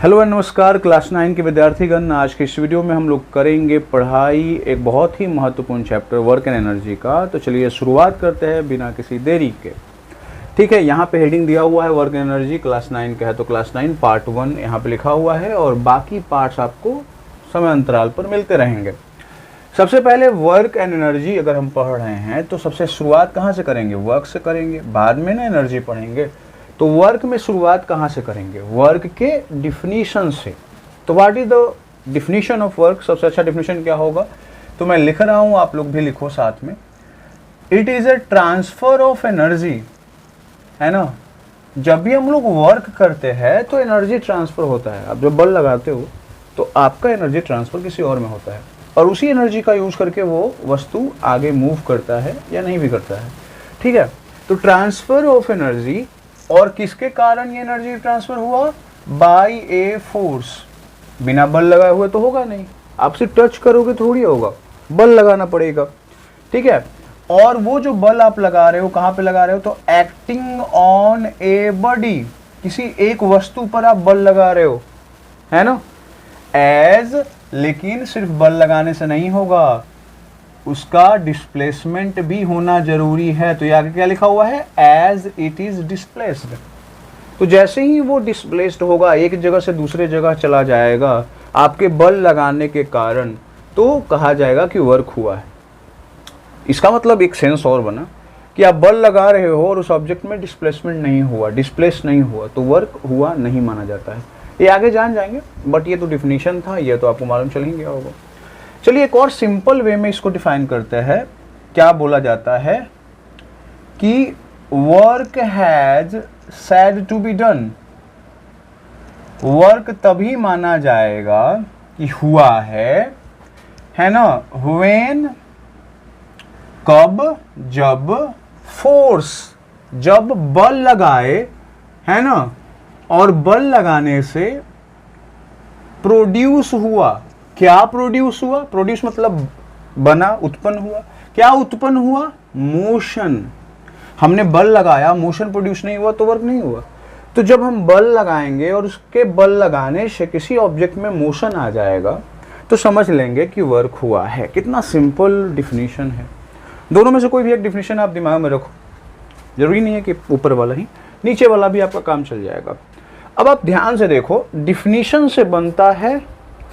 Hello and नमस्कार class 9 के विद्यार्थीगण। आज के इस वीडियो में हम लोग करेंगे पढ़ाई एक बहुत ही महत्वपूर्ण चैप्टर वर्क एंड एनर्जी का। तो चलिए शुरुआत करते हैं बिना किसी देरी के। ठीक है, यहाँ पे हेडिंग दिया हुआ है वर्क एंड एनर्जी क्लास 9 का है, तो क्लास 9 पार्ट 1 यहाँ पे लिखा हुआ है और बाकी पार्ट्स आपको समय अंतराल पर मिलते रहेंगे। सबसे पहले वर्क एंड एनर्जी अगर हम पढ़ रहे हैं तो सबसे शुरुआत कहाँ से करेंगे? वर्क से करेंगे, बाद में ना एनर्जी पढ़ेंगे। तो वर्क में शुरुआत कहाँ से करेंगे? वर्क के डिफिनीशन से। तो what is the definition of work? सबसे अच्छा डिफिनीशन क्या होगा? तो मैं लिख रहा हूँ, आप लोग भी लिखो साथ में। It is a transfer of energy, है ना। जब भी हम लोग वर्क करते हैं तो एनर्जी ट्रांसफर होता है। आप जब बल लगाते हो तो आपका एनर्जी ट्रांसफर किसी और में होता है और उसी एनर्जी का यूज करके वो वस्तु आगे मूव करता है या नहीं भी करता है। ठीक है, तो ट्रांसफर ऑफ एनर्जी, और किसके कारण ये एनर्जी ट्रांसफर हुआ? By a force. बिना बल लगाए हुए तो होगा नहीं, आप सिर्फ टच करोगे थोड़ी होगा, बल लगाना पड़ेगा। ठीक है, और वो जो बल आप लगा रहे हो कहाँ पे लगा रहे हो? तो एक्टिंग ऑन ए बॉडी, किसी एक वस्तु पर आप बल लगा रहे हो, है ना। एज, लेकिन सिर्फ बल लगाने से नहीं होगा, उसका डिस्प्लेसमेंट भी होना जरूरी है। तो ये आगे क्या लिखा हुआ है? As it is displaced. तो जैसे ही वो डिस्प्लेस्ड होगा, एक जगह से दूसरे जगह चला जाएगा आपके बल लगाने के कारण, तो कहा जाएगा कि वर्क हुआ है। इसका मतलब एक सेंस और बना कि आप बल लगा रहे हो और उस ऑब्जेक्ट में डिस्प्लेसमेंट नहीं हुआ, डिस्प्लेस नहीं हुआ, तो वर्क हुआ नहीं माना जाता है। ये आगे जान जाएंगे, बट ये तो डिफिनीशन था, ये तो आपको मालूम चल ही गया होगा। चलिए एक और सिंपल वे में इसको डिफाइन करते हैं। क्या बोला जाता है कि work has said to be done. Work तभी माना जाएगा कि हुआ है ना, व्हेन, कब, जब फोर्स, जब बल लगाए, है ना, और बल लगाने से प्रोड्यूस हुआ। क्या प्रोड्यूस हुआ? प्रोड्यूस मतलब बना, उत्पन्न हुआ। क्या उत्पन्न हुआ? मोशन। हमने बल लगाया, मोशन प्रोड्यूस नहीं हुआ तो वर्क नहीं हुआ। तो जब हम बल लगाएंगे और उसके बल लगाने से किसी ऑब्जेक्ट में मोशन आ जाएगा तो समझ लेंगे कि वर्क हुआ है। कितना सिंपल डिफिनीशन है। दोनों में से कोई भी एक डिफिनीशन आप दिमाग में रखो, जरूरी नहीं है कि ऊपर वाला ही, नीचे वाला भी आपका काम चल जाएगा। अब आप ध्यान से देखो, डिफिनीशन से बनता है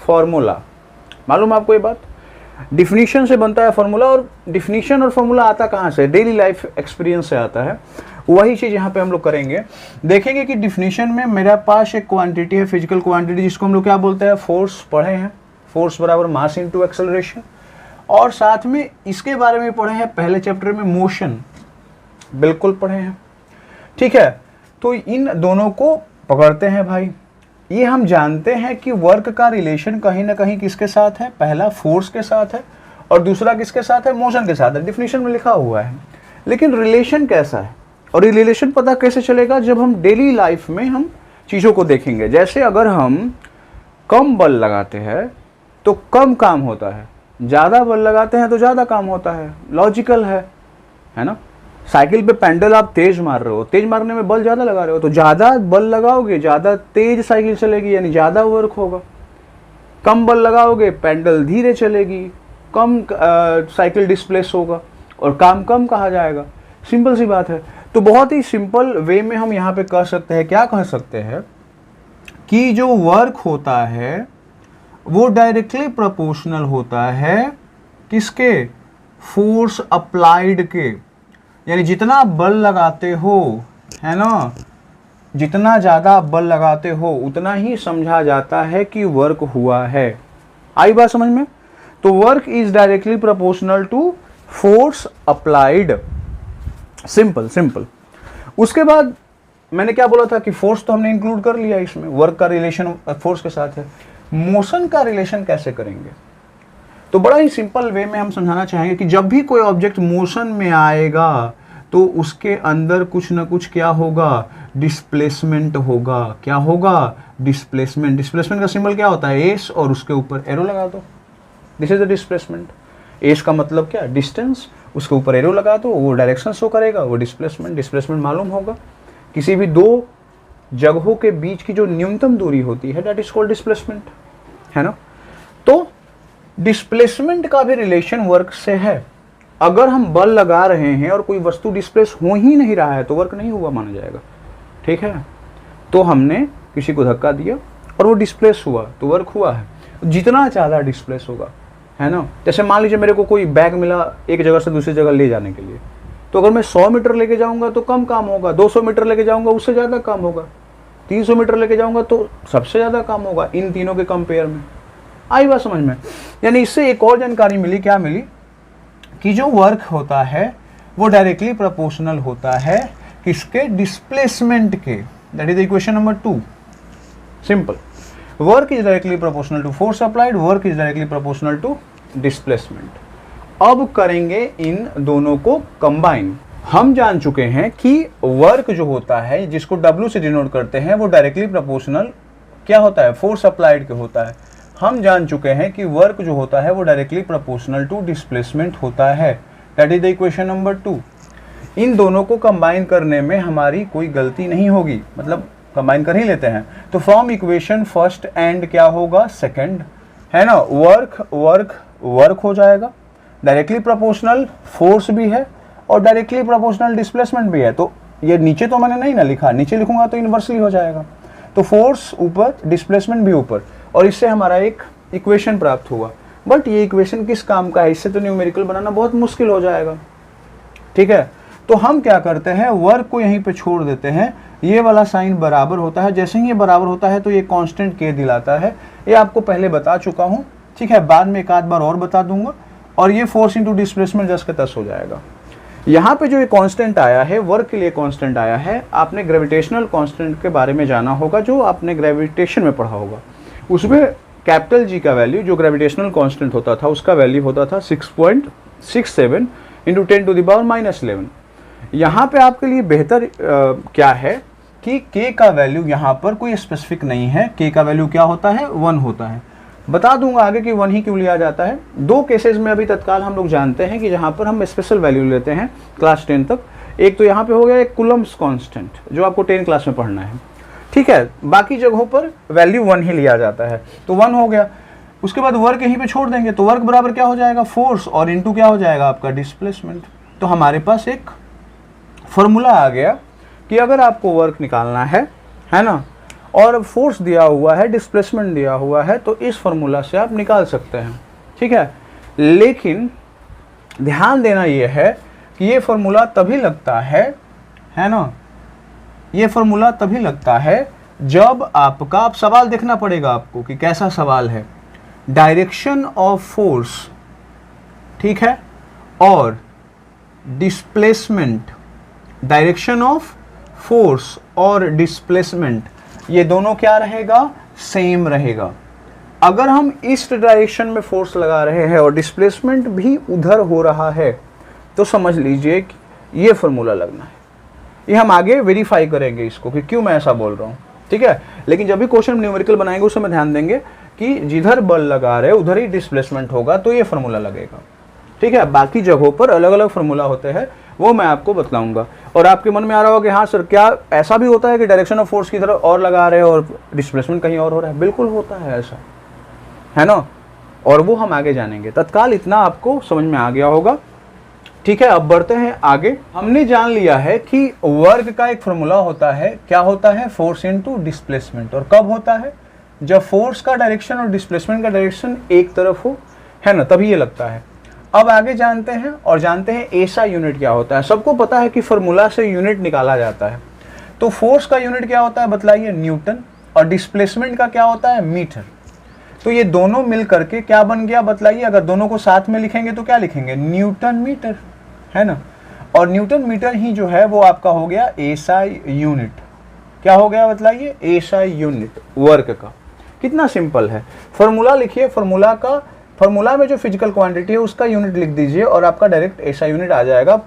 फॉर्मूला। मालूम आपको ये बात? डिफिनीशन से बनता है फॉर्मूला। और डिफिनीशन और फॉर्मूला आता कहाँ से? डेली लाइफ एक्सपीरियंस से आता है। वही चीज यहाँ पे हम लोग करेंगे। देखेंगे कि डिफिनीशन में मेरे पास एक क्वांटिटी है, फिजिकल क्वांटिटी, जिसको हम लोग क्या बोलते हैं? फोर्स। पढ़े हैं, फोर्स बराबर मास इनटू एक्सेलरेशन। और साथ में इसके बारे में पढ़े हैं पहले चैप्टर में, मोशन, बिल्कुल पढ़े हैं। ठीक है, तो इन दोनों को पकड़ते हैं भाई। ये हम जानते हैं कि वर्क का रिलेशन कहीं ना कहीं किसके साथ है? पहला फोर्स के साथ है और दूसरा किसके साथ है? मोशन के साथ है। डिफिनीशन में लिखा हुआ है, लेकिन रिलेशन कैसा है और ये रिलेशन पता कैसे चलेगा? जब हम डेली लाइफ में हम चीज़ों को देखेंगे। जैसे अगर हम कम बल लगाते हैं तो कम काम होता है, ज़्यादा बल लगाते हैं तो ज़्यादा काम होता है। लॉजिकल है ना। साइकिल पे पैडल आप तेज मार रहे हो, तेज मारने में बल ज़्यादा लगा रहे हो, तो ज़्यादा बल लगाओगे ज़्यादा तेज साइकिल चलेगी, यानी ज़्यादा वर्क होगा। कम बल लगाओगे पैडल धीरे चलेगी, कम साइकिल डिस्प्लेस होगा और काम कम कहा जाएगा। सिंपल सी बात है। तो बहुत ही सिंपल वे में हम यहाँ पे कह सकते हैं, क्या कह सकते हैं कि जो वर्क होता है वो डायरेक्टली प्रोपोर्शनल होता है किसके? फोर्स अप्लाइड के। यानी जितना बल लगाते हो, है ना, जितना ज़्यादा बल लगाते हो उतना ही समझा जाता है कि वर्क हुआ है। आई बात समझ में? तो work is directly proportional to force applied. Simple simple. उसके बाद मैंने क्या बोला था कि फोर्स तो हमने इंक्लूड कर लिया इसमें, वर्क का रिलेशन फोर्स के साथ है। मोशन का रिलेशन कैसे करेंगे? तो बड़ा ही सिंपल वे में हम समझाना चाहेंगे कि जब भी कोई ऑब्जेक्ट मोशन में आएगा तो उसके अंदर कुछ ना कुछ क्या होगा? डिस्प्लेसमेंट होगा। क्या होगा? डिस्प्लेसमेंट। डिस्प्लेसमेंट का सिंबल क्या होता है? एस, और उसके ऊपर एरो लगा दो। This is the displacement. S का मतलब क्या? डिस्टेंस। उसके ऊपर एरो लगा दो, वो डायरेक्शन शो करेगा, वो डिस्प्लेसमेंट। डिस्प्लेसमेंट मालूम होगा। किसी भी दो जगहों के बीच की जो न्यूनतम दूरी होती है, दैट इज कॉल्ड डिस्प्लेसमेंट, है ना। तो डिस्प्लेसमेंट का भी रिलेशन वर्क से है। अगर हम बल लगा रहे हैं और कोई वस्तु डिस्प्लेस हो ही नहीं रहा है तो वर्क नहीं हुआ माना जाएगा, ठीक है। तो हमने किसी को धक्का दिया और वो डिस्प्लेस हुआ तो वर्क हुआ है। जितना ज़्यादा डिस्प्लेस होगा, है ना, जैसे मान लीजिए मेरे को कोई बैग मिला एक जगह से दूसरी जगह ले जाने के लिए, तो अगर मैं 100 मीटर लेके जाऊंगा तो कम काम होगा, 200 मीटर लेके जाऊंगा उससे ज़्यादा काम होगा, 300 मीटर लेके जाऊंगा तो सबसे ज़्यादा काम होगा इन तीनों के कंपेयर में। आई बात समझ में। यानी इससे एक और जानकारी मिली, क्या मिली, कि जो वर्क होता है वो डायरेक्टली प्रोपोर्शनल होता है किसके, डिस्प्लेसमेंट के। That is equation number 2, simple. Work is directly proportional to force applied, work is directly proportional to displacement. अब करेंगे इन दोनों को कंबाइन। हम जान चुके हैं कि वर्क जो होता है जिसको W से डिनोट करते हैं वो डायरेक्टली प्रोपोर्शनल क्या होता है, फोर्स अप्लाइड के होता है। हम जान चुके हैं कि वर्क जो होता है वो डायरेक्टली प्रोपोर्शनल टू डिस्प्लेसमेंट होता है। That is the equation number 2। इन दोनों को कंबाइन करने में हमारी कोई गलती नहीं होगी, मतलब कंबाइन कर ही लेते हैं। तो फ्रॉम इक्वेशन फर्स्ट एंड क्या होगा, सेकंड, है ना, वर्क वर्क वर्क हो जाएगा, डायरेक्टली प्रोपोर्शनल फोर्स भी है और डायरेक्टली प्रोपोर्शनल डिस्प्लेसमेंट भी है। तो ये नीचे तो मैंने नहीं ना लिखा, नीचे लिखूंगा तो इनवर्सली हो जाएगा। तो फोर्स ऊपर, डिस्प्लेसमेंट भी ऊपर, और इससे हमारा एक इक्वेशन प्राप्त हुआ। बट ये इक्वेशन किस काम का है, इससे तो न्यूमेरिकल बनाना बहुत मुश्किल हो जाएगा, ठीक है। तो हम क्या करते हैं, वर्क को यहीं पे छोड़ देते हैं। ये वाला साइन बराबर होता है, जैसे ही ये बराबर होता है तो ये कांस्टेंट के दिलाता है। ये आपको पहले बता चुका हूँ, ठीक है, बाद में एक आध बार और बता दूंगा। और ये फोर्स इंटू डिस्प्लेसमेंट 10 के 10 हो जाएगा। यहाँ पे जो ये कांस्टेंट आया है, वर्क के लिए कांस्टेंट आया है, आपने ग्रेविटेशनल कांस्टेंट के बारे में जाना होगा, जो आपने ग्रेविटेशन में पढ़ा होगा। उसमें कैपिटल G का वैल्यू जो ग्रेविटेशनल कांस्टेंट होता था उसका वैल्यू होता था 6.67 इंटू 10⁻⁻11। यहाँ पे आपके लिए बेहतर क्या है कि k का वैल्यू यहाँ पर कोई स्पेसिफिक नहीं है। k का वैल्यू क्या होता है, 1 होता है। बता दूंगा आगे कि 1 ही क्यों लिया जाता है। 2 केसेस में अभी तत्काल हम लोग जानते हैं कि जहाँ पर हम स्पेशल वैल्यू लेते हैं क्लास 10 तक। एक तो यहाँ पे हो गया एक कूलम्ब्स कांस्टेंट जो आपको 10 क्लास में पढ़ना है, ठीक है। बाकी जगहों पर वैल्यू 1 ही लिया जाता है, तो 1 हो गया। उसके बाद वर्क यहीं पे छोड़ देंगे तो वर्क बराबर क्या हो जाएगा, फोर्स, और इनटू क्या हो जाएगा आपका डिस्प्लेसमेंट। तो हमारे पास एक फॉर्मूला आ गया कि अगर आपको वर्क निकालना है ना, और फोर्स दिया हुआ है, डिस्प्लेसमेंट दिया हुआ है, तो इस फॉर्मूला से आप निकाल सकते हैं, ठीक है। लेकिन ध्यान देना यह है कि ये फॉर्मूला तभी लगता है ना, ये फॉर्मूला तभी लगता है जब आपका, आप सवाल देखना पड़ेगा आपको कि कैसा सवाल है। डायरेक्शन ऑफ फोर्स, ठीक है, और डिस्प्लेसमेंट, डायरेक्शन ऑफ फोर्स और डिस्प्लेसमेंट, ये दोनों क्या रहेगा, सेम रहेगा। अगर हम इस डायरेक्शन में फोर्स लगा रहे हैं और डिस्प्लेसमेंट भी उधर हो रहा है तो समझ लीजिए कि ये फॉर्मूला लगना है। ये हम आगे वेरीफाई करेंगे इसको कि क्यों मैं ऐसा बोल रहा हूँ, ठीक है। लेकिन जब भी क्वेश्चन न्यूमेरिकल बनाएंगे उस समय ध्यान देंगे कि जिधर बल लगा रहे उधर ही डिस्प्लेसमेंट होगा, तो ये फॉर्मूला लगेगा, ठीक है। बाकी जगहों पर अलग अलग फॉर्मूला होते हैं, वो मैं आपको बतलाऊंगा। और आपके मन में आ रहा होगा कि हाँ सर, क्या ऐसा भी होता है कि डायरेक्शन ऑफ फोर्स की तरफ और लगा रहे हैं और डिस्प्लेसमेंट कहीं और हो रहा है? बिल्कुल होता है ऐसा, है ना, और वो हम आगे जानेंगे। तत्काल इतना आपको समझ में आ गया होगा, ठीक है। अब बढ़ते हैं आगे। हमने जान लिया है कि वर्क का एक फॉर्मूला होता है, क्या होता है, फोर्स इनटू डिस्प्लेसमेंट। और कब होता है, जब फोर्स का डायरेक्शन और डिस्प्लेसमेंट का डायरेक्शन एक तरफ हो, है ना, तभी ये लगता है। अब आगे जानते हैं और जानते हैं एसा यूनिट क्या होता है। सबको पता है कि फॉर्मूला से यूनिट निकाला जाता है। तो फोर्स का यूनिट क्या होता है बतलाइए, न्यूटन, और डिस्प्लेसमेंट का क्या होता है, मीटर। तो ये दोनों मिल करके क्या बन गया बतलाइए। अगर दोनों को साथ में लिखेंगे तो क्या लिखेंगे, न्यूटन मीटर, है ना। और न्यूटन मीटर ही जो है वो आपका हो गया एसआई यूनिट। क्या हो गया बतलाइए, एसआई यूनिट वर्क का। कितना सिंपल है। फॉर्मूला लिखिए, फॉर्मूला में जो फिजिकल क्वांटिटी है उसका यूनिट लिख दीजिए और आपका डायरेक्ट एसआई यूनिट आ जाएगा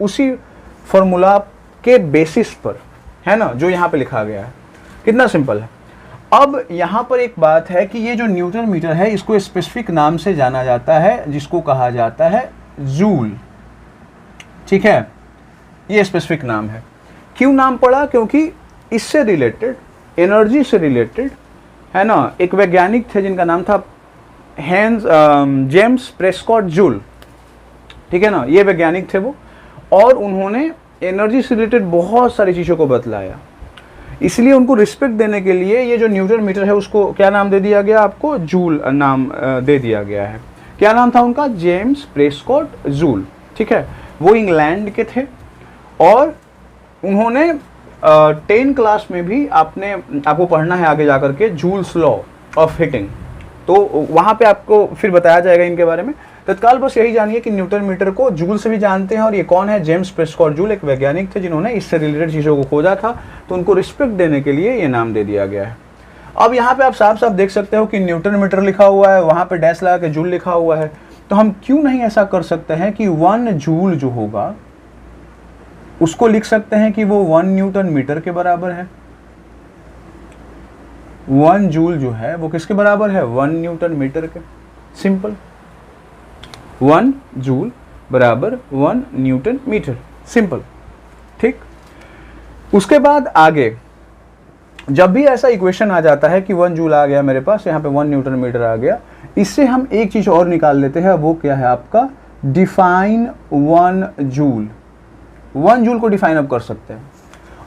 उसी फॉर्मूला के बेसिस पर, है ना, जो यहाँ पे लिखा गया है। कितना सिंपल है। अब यहाँ पर एक बात है कि ये जो न्यूटन मीटर है इसको स्पेसिफिक नाम से जाना जाता है जिसको कहा जाता है जूल, ठीक है। ये स्पेसिफिक नाम है। क्यों नाम पड़ा, क्योंकि इससे रिलेटेड, एनर्जी से रिलेटेड, है ना, एक वैज्ञानिक थे जिनका नाम था जेम्स प्रेस्कॉट जूल, ठीक है ना, ये वैज्ञानिक थे वो, और उन्होंने एनर्जी से रिलेटेड बहुत सारी चीज़ों को बतलाया। इसलिए उनको रिस्पेक्ट देने के लिए ये जो न्यूटन मीटर है उसको क्या नाम दे दिया गया, आपको जूल नाम दे दिया गया है। क्या नाम था उनका, जेम्स प्रेस्कॉट जूल, ठीक है। वो इंग्लैंड के थे और उन्होंने 10 क्लास में भी आपको पढ़ना है आगे जाकर के जूल्स लॉ ऑफ हीटिंग, तो वहाँ पे आपको फिर बताया जाएगा इनके बारे में। तत्काल बस यही जानिए कि न्यूटन मीटर को जूल से भी जानते हैं, और ये कौन है, जेम्स प्रेस्कॉट जूल, एक वैज्ञानिक थे जिन्होंने इससे रिलेटेड चीज़ों को खोजा था, तो उनको रिस्पेक्ट देने के लिए ये नाम दे दिया गया है। अब यहाँ पे आप साफ साफ देख सकते हो कि न्यूटन मीटर लिखा हुआ है, वहाँ पे डैश लगा के जूल लिखा हुआ है, तो हम क्यों नहीं ऐसा कर सकते हैं कि 1 जूल जो होगा उसको लिख सकते हैं कि वो 1 न्यूटन मीटर के बराबर है। 1 जूल जो है वो किसके बराबर है, 1 न्यूटन मीटर के। सिंपल, 1 जूल बराबर 1 न्यूटन मीटर, सिंपल, ठीक। उसके बाद आगे जब भी ऐसा इक्वेशन आ जाता है कि 1 जूल आ गया मेरे पास, यहाँ पे 1 न्यूटन मीटर आ गया, इससे हम एक चीज और निकाल लेते हैं, वो क्या है आपका, डिफाइन 1 जूल। 1 जूल को डिफाइन अब कर सकते हैं,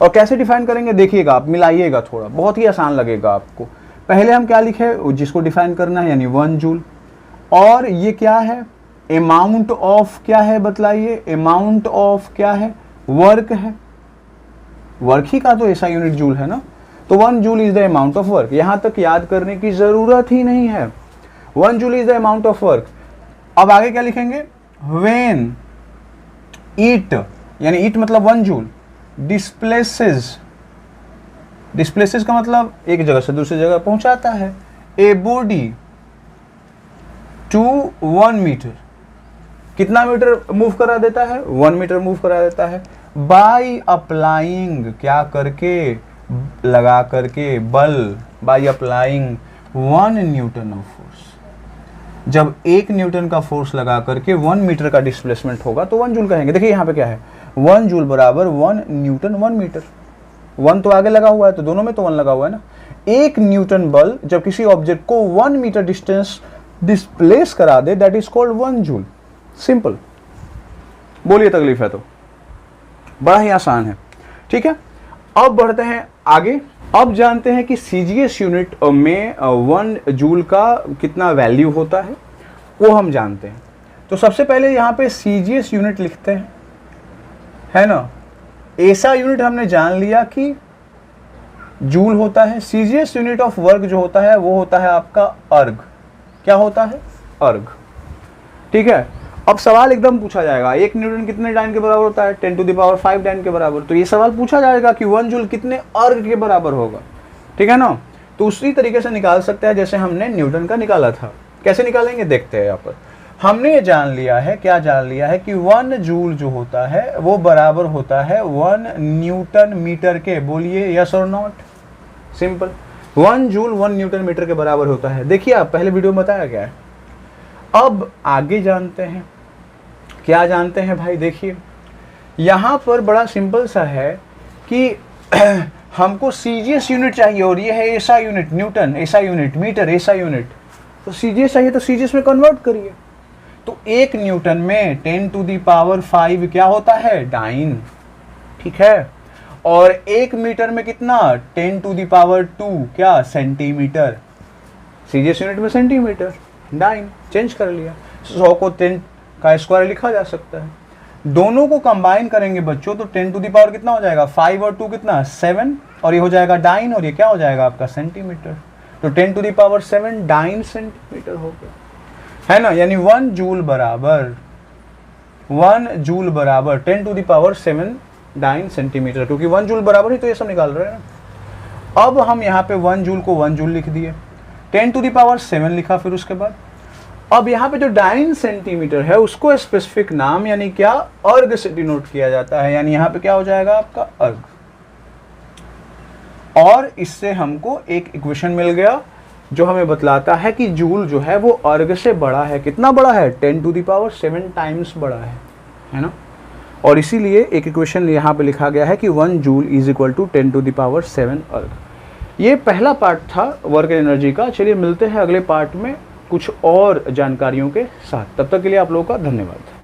और कैसे डिफाइन करेंगे देखिएगा, आप मिलाइएगा, थोड़ा बहुत ही आसान लगेगा आपको। पहले हम क्या लिखे, जिसको डिफाइन करना है, यानी 1 जूल, और ये क्या है, अमाउंट ऑफ क्या है बतलाइए, अमाउंट ऑफ क्या है, वर्क है, वर्क ही का तो ऐसा यूनिट जूल है ना, तो 1 joule is the amount of work. यहां तक याद करने की जरूरत ही नहीं है, 1 joule is the amount of work. अब आगे क्या लिखेंगे, व्हेन ईट, यानी ईट मतलब 1 जूल, डिस्प्लेसेस, डिस्प्लेसेस का मतलब एक जगह से दूसरी जगह पहुंचाता है, ए बॉडी टू 1 मीटर, कितना मीटर मूव करा देता है, 1 मीटर मूव करा देता है, बाय अप्लाइंग, क्या करके, लगा करके, बल, by applying 1 Newton of force. जब 1 न्यूटन का फोर्स लगा करके 1 मीटर का डिस्प्लेसमेंट होगा तो 1 जूल कहेंगे। देखिए यहाँ पे क्या है, 1 जूल बराबर 1 न्यूटन 1 मीटर, 1 तो आगे लगा हुआ है तो दोनों में तो 1 लगा हुआ है ना। 1 न्यूटन बल जब किसी ऑब्जेक्ट को 1 मीटर डिस्टेंस डिस्प्लेस करा दे, that is called 1 joule. Simple, बोलिए तकलीफ है तो, बड़ा ही आसान है, ठीक है। अब बढ़ते हैं आगे, अब जानते हैं कि सीजीएस यूनिट में 1 जूल का कितना वैल्यू होता है, वो हम जानते हैं। तो सबसे पहले यहाँ पे सीजीएस यूनिट लिखते हैं, है ना। ऐसा यूनिट हमने जान लिया कि जूल होता है। सीजीएस यूनिट ऑफ वर्क जो होता है वो होता है आपका अर्ग, क्या होता है, अर्ग, ठीक है। अब सवाल एकदम पूछा जाएगा, 1 न्यूटन कितने डाइन के बराबर होता है, 10⁵ डाइन के बराबर, तो ये सवाल पूछा जाएगा कि 1 जूल कितने अर्ग के बराबर होगा, ठीक है ना। तो उसी तरीके से निकाल सकते हैं जैसे हमने न्यूटन का निकाला था। कैसे निकालेंगे देखते हैं। यहाँ पर हमने ये जान लिया है, क्या जान लिया है कि 1 जूल जो होता है वो बराबर होता है 1 न्यूटन मीटर के। बोलिए यस और not, simple. 1 joule 1 newton metre के बराबर होता है। देखिए आप पहले वीडियो में बताया गया है। अब आगे जानते हैं, क्या जानते हैं भाई, देखिए यहाँ पर बड़ा सिंपल सा है कि हमको सीजीएस यूनिट चाहिए और ये है ऐसा यूनिट, न्यूटन ऐसा यूनिट, मीटर ऐसा यूनिट, तो सीजीएस चाहिए तो सीजीएस में कन्वर्ट करिए। तो 1 न्यूटन में 10⁵ क्या होता है, डाइन, ठीक है। और 1 मीटर में कितना, 10⁵2 क्या, सेंटीमीटर। सीजीएस यूनिट में सेंटीमीटर, डाइन, चेंज कर लिया। 100 को 10 का स्क्वायर लिखा जा सकता है। दोनों को कंबाइन करेंगे बच्चों तो 10⁻, कितना हो जाएगा, 5 और 2 कितना, 7, और ये हो जाएगा डाइन, और ये क्या हो जाएगा आपका सेंटीमीटर। तो 10⁷ डाइन सेंटीमीटर हो गया, है ना। यानी 1 जूल बराबर 10⁷ डाइन सेंटीमीटर, क्योंकि 1 जूल बराबर ही तो ये सब निकाल रहे हैं। अब हम यहाँ पे 1 जूल को 1 जूल लिख दिए, 10⁷ लिखा, फिर उसके बाद अब यहाँ पे जो डाइन सेंटीमीटर है उसको स्पेसिफिक नाम यानी क्या, अर्ग से डिनोट किया जाता है। यानी यहाँ पे क्या हो जाएगा आपका अर्ग। और इससे हमको एक इक्वेशन मिल गया जो हमें बतलाता है कि जूल जो है वो अर्ग से बड़ा है। कितना बड़ा है, 10⁷ टाइम्स बड़ा है ना। और इसीलिए एक इक्वेशन यहाँ पे लिखा गया है कि 1 जूल इज इक्वल टू 10⁷ अर्ग। ये पहला पार्ट था वर्क एंड एनर्जी का। चलिए मिलते हैं अगले पार्ट में कुछ और जानकारियों के साथ। तब तक के लिए आप लोगों का धन्यवाद।